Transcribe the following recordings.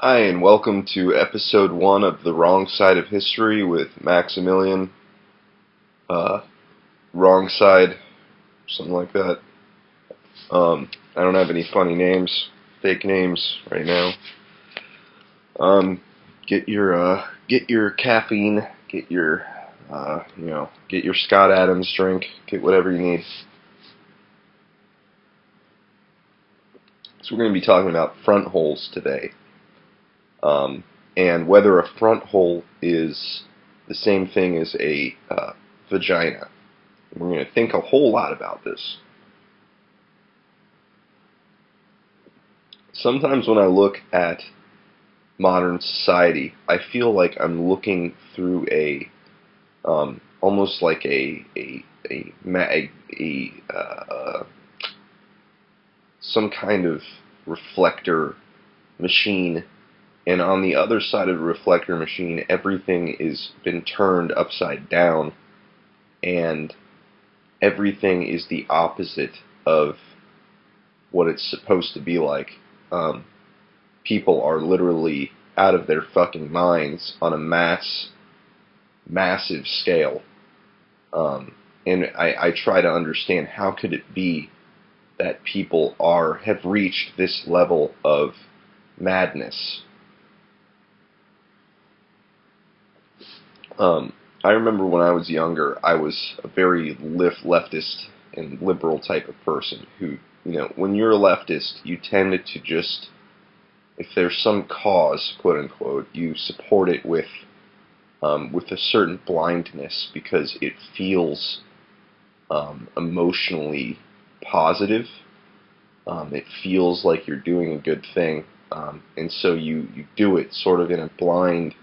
Hi, and welcome to episode 1 of The Wrong Side of History with Maximilian. Uh, Wrong Side, something like that. I don't have any funny names, fake names right now. Get your caffeine, get your Scott Adams drink, get whatever you need. So we're going to be talking about front holes today. And whether a front hole is the same thing as a vagina. We're going to think a whole lot about this. Sometimes when I look at modern society, I feel like I'm looking through almost like some kind of reflector machine. And on the other side of the reflector machine, everything is been turned upside down, and everything is the opposite of what it's supposed to be like. People are literally out of their fucking minds on a massive scale. And I try to understand, how could it be that people have reached this level of madness? I remember when I was younger, I was a very leftist and liberal type of person who, when you're a leftist, you tend to just, if there's some cause, quote unquote, you support it with a certain blindness because it feels emotionally positive. It feels like you're doing a good thing, and so you do it sort of in a blind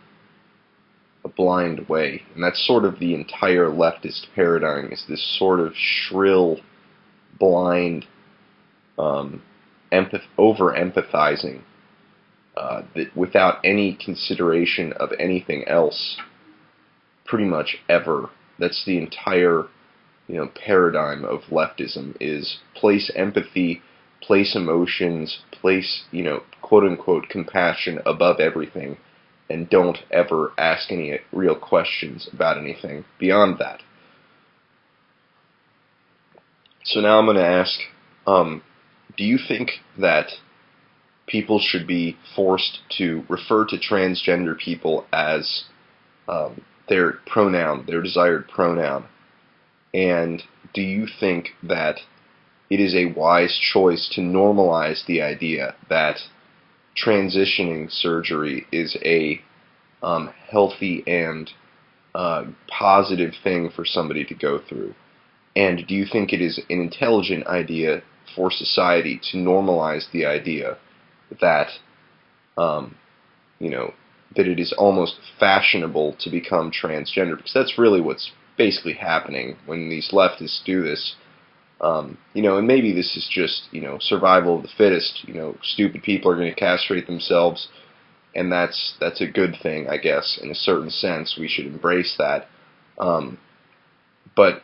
way. And that's sort of the entire leftist paradigm, is this sort of shrill, blind, over-empathizing, that without any consideration of anything else, pretty much ever. That's the entire, paradigm of leftism, is place empathy, place emotions, place, quote-unquote compassion above everything, and don't ever ask any real questions about anything beyond that. So now I'm going to ask, do you think that people should be forced to refer to transgender people as their pronoun, their desired pronoun? And do you think that it is a wise choice to normalize the idea that transitioning surgery is a healthy and positive thing for somebody to go through? And do you think it is an intelligent idea for society to normalize the idea that, that it is almost fashionable to become transgender? Because that's really what's basically happening when these leftists do this. And maybe this is just, survival of the fittest. Stupid people are going to castrate themselves, and that's a good thing, I guess. In a certain sense, we should embrace that. But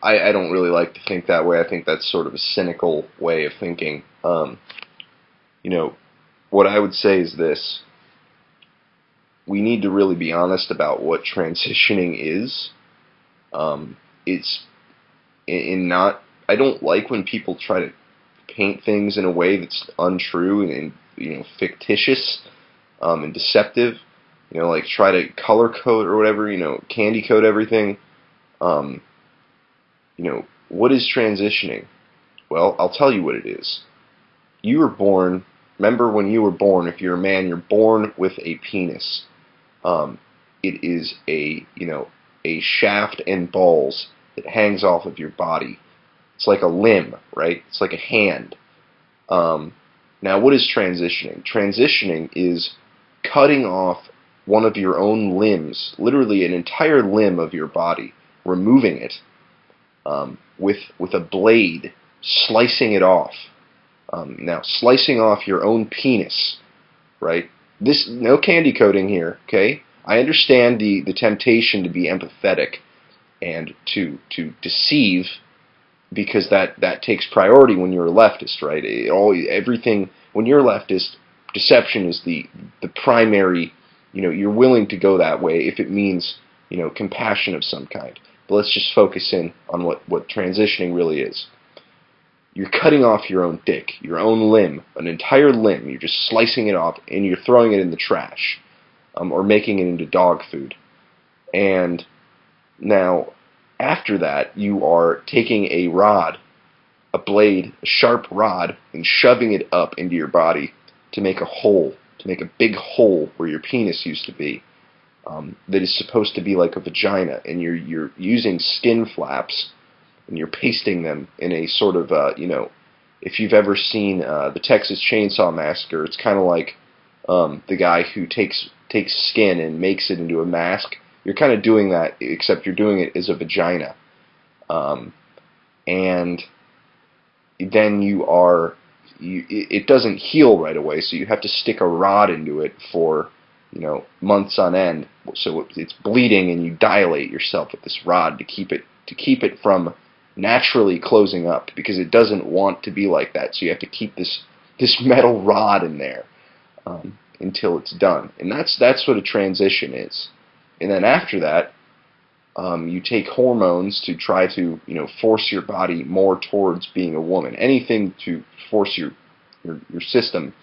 I don't really like to think that way. I think that's sort of a cynical way of thinking. What I would say is this: we need to really be honest about what transitioning is. I don't like when people try to paint things in a way that's untrue and fictitious, and deceptive. Like try to color code or whatever, candy code everything. What is transitioning? Well, I'll tell you what it is. You were born. Remember when you were born? If you're a man, you're born with a penis. It is a shaft and balls that hangs off of your body. It's like a limb, right? It's like a hand. Now, what is transitioning? Transitioning is cutting off one of your own limbs, literally an entire limb of your body, removing it with a blade, slicing it off. Now, slicing off your own penis, right? This, no candy coating here, okay? I understand the temptation to be empathetic and to deceive, because that takes priority when you're a leftist, right? Everything, when you're a leftist, Deception is the primary, you're willing to go that way if it means, compassion of some kind. But let's just focus in on what transitioning really is. You're cutting off your own dick, your own limb, an entire limb. You're just slicing it off and you're throwing it in the trash, or making it into dog food. And now, after that, you are taking a rod, a blade, a sharp rod, and shoving it up into your body to make a hole, to make a big hole where your penis used to be, that is supposed to be like a vagina. And you're using skin flaps, and you're pasting them in a sort of, if you've ever seen the Texas Chainsaw Massacre, it's kind of like the guy who takes skin and makes it into a mask. You're kind of doing that, except you're doing it as a vagina. And then it doesn't heal right away, so you have to stick a rod into it for, months on end. So it's bleeding, and you dilate yourself with this rod to keep it from naturally closing up, because it doesn't want to be like that. So you have to keep this metal rod in there until it's done. And that's what a transition is. And then after that, you take hormones to try to, force your body more towards being a woman. Anything to force your system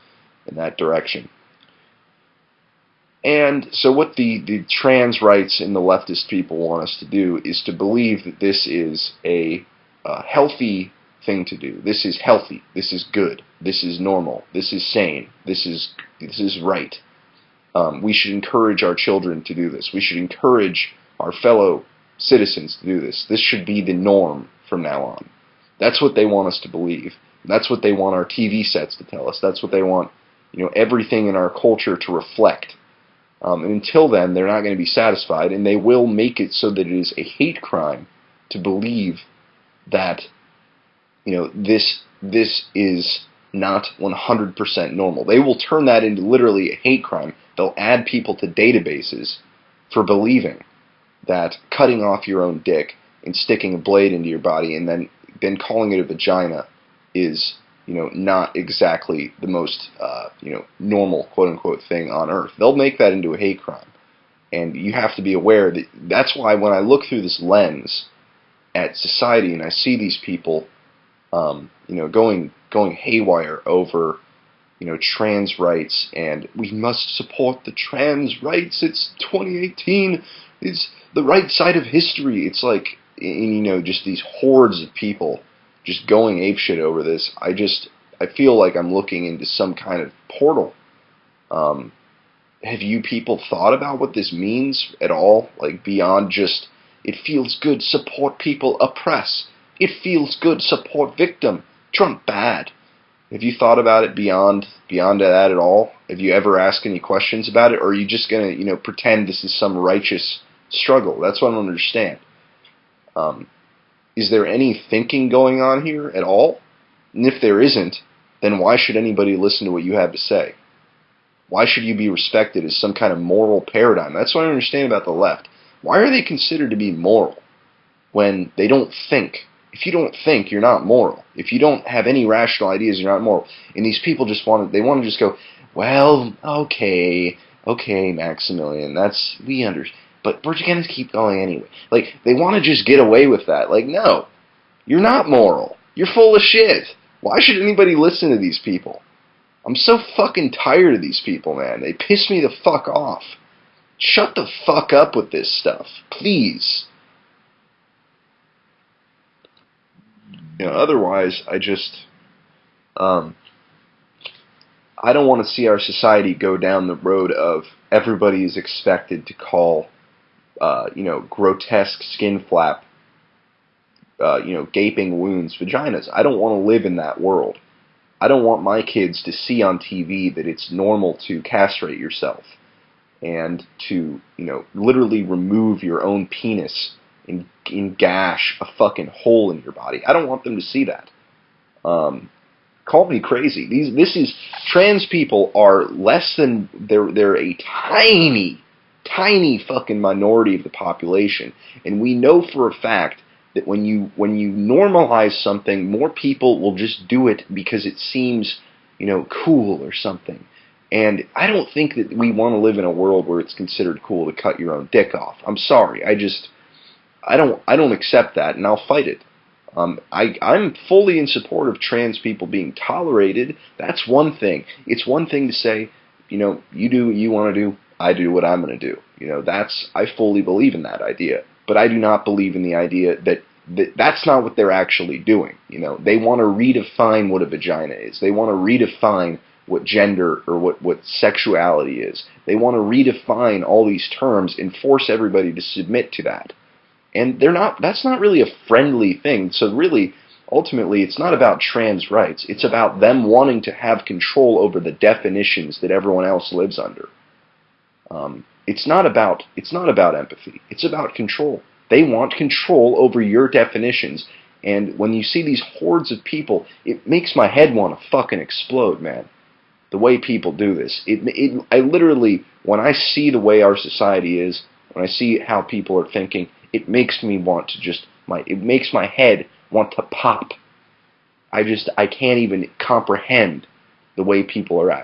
in that direction. And so what the trans rights and the leftist people want us to do is to believe that this is a healthy thing to do. This is healthy. This is good. This is normal. This is sane. This is right. We should encourage our children to do this. We should encourage our fellow citizens to do this. This should be the norm from now on. That's what they want us to believe. That's what they want our TV sets to tell us. That's what they want, everything in our culture to reflect. And until then, they're not going to be satisfied, and they will make it so that it is a hate crime to believe that, this is not 100% normal. They will turn that into literally a hate crime. They'll add people to databases for believing that cutting off your own dick and sticking a blade into your body and then calling it a vagina is, not exactly the most, normal, quote-unquote, thing on earth. They'll make that into a hate crime. And you have to be aware that that's why when I look through this lens at society and I see these people, going haywire over, trans rights, and we must support the trans rights. It's 2018. It's the right side of history. It's like, just these hordes of people just going apeshit over this. I feel like I'm looking into some kind of portal. Have you people thought about what this means at all? Like, beyond just, it feels good, support people, oppress. It feels good, support victim. Trump bad. Have you thought about it beyond that at all? Have you ever asked any questions about it, or are you just going to, pretend this is some righteous struggle? That's what I don't understand. Is there any thinking going on here at all? And if there isn't, then why should anybody listen to what you have to say? Why should you be respected as some kind of moral paradigm? That's what I understand about the left. Why are they considered to be moral when they don't think? If you don't think, you're not moral. If you don't have any rational ideas, you're not moral. And these people just want to just go, well, okay, Maximilian, we understand. But we're just going to keep going anyway. Like, they want to just get away with that. Like, no, you're not moral. You're full of shit. Why should anybody listen to these people? I'm so fucking tired of these people, man. They piss me the fuck off. Shut the fuck up with this stuff. Please. Otherwise, I don't want to see our society go down the road of everybody is expected to call, grotesque skin flap, gaping wounds vaginas. I don't want to live in that world. I don't want my kids to see on TV that it's normal to castrate yourself and to, literally remove your own penis and gash a fucking hole in your body. I don't want them to see that. Call me crazy. Trans people are less than, they're a tiny fucking minority of the population. And we know for a fact that when you normalize something, more people will just do it because it seems, cool or something. And I don't think that we want to live in a world where it's considered cool to cut your own dick off. I'm sorry. I don't accept that, and I'll fight it. I'm fully in support of trans people being tolerated. That's one thing. It's one thing to say, you do what you want to do, I do what I'm going to do. I fully believe in that idea. But I do not believe in the idea that that's not what they're actually doing. They want to redefine what a vagina is. They want to redefine what gender or what sexuality is. They want to redefine all these terms and force everybody to submit to that. And that's not really a friendly thing. So really, ultimately, it's not about trans rights. It's about them wanting to have control over the definitions that everyone else lives under. It's not about empathy. It's about control. They want control over your definitions. And when you see these hordes of people, it makes my head want to fucking explode, man. The way people do this. I literally, when I see the way our society is, when I see how people are thinking, it makes me want to it makes my head want to pop. I can't even comprehend the way people are acting.